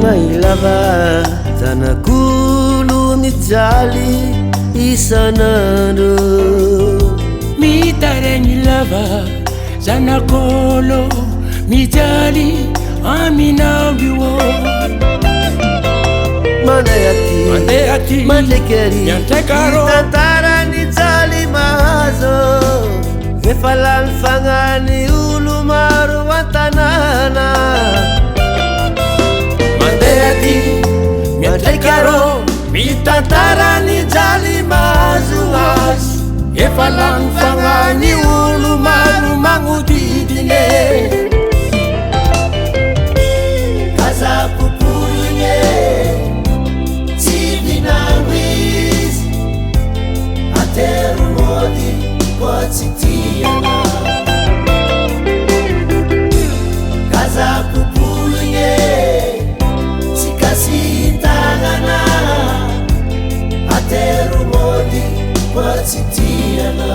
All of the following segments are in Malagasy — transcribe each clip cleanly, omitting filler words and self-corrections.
mailava zanakulu mijaly isanandro mitaregny lava zanakolo mijaly aminao io mandeha aty mandreky ary tantarany jaly mahazo efa lany fagnany olo maro an-tanàna mandeha aty mandreky arô mitantarany jaly mahazo azy efa lany fagnany olo maro magnodidine kazapopoigny tsy minango izy atero mody koa tsy tiana kazapopoigny tsy kasintagnana atero mody koa tsy tiana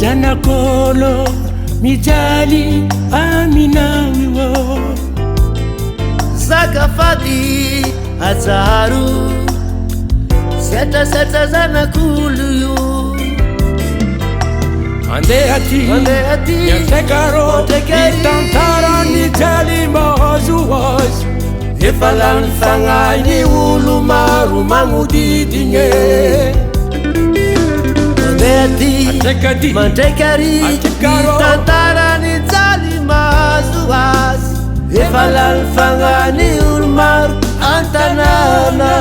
zanakolo mijaly aminao io zakafady ajaro setrasetra zanakolo io mandeha aty miantraikaro mitantarany jaly mahazo azy efa lany fagnany olo maro magnodidigny mandreky ary tantarany jaly mahazo azy efa lany fagnany olo maro an-tanàna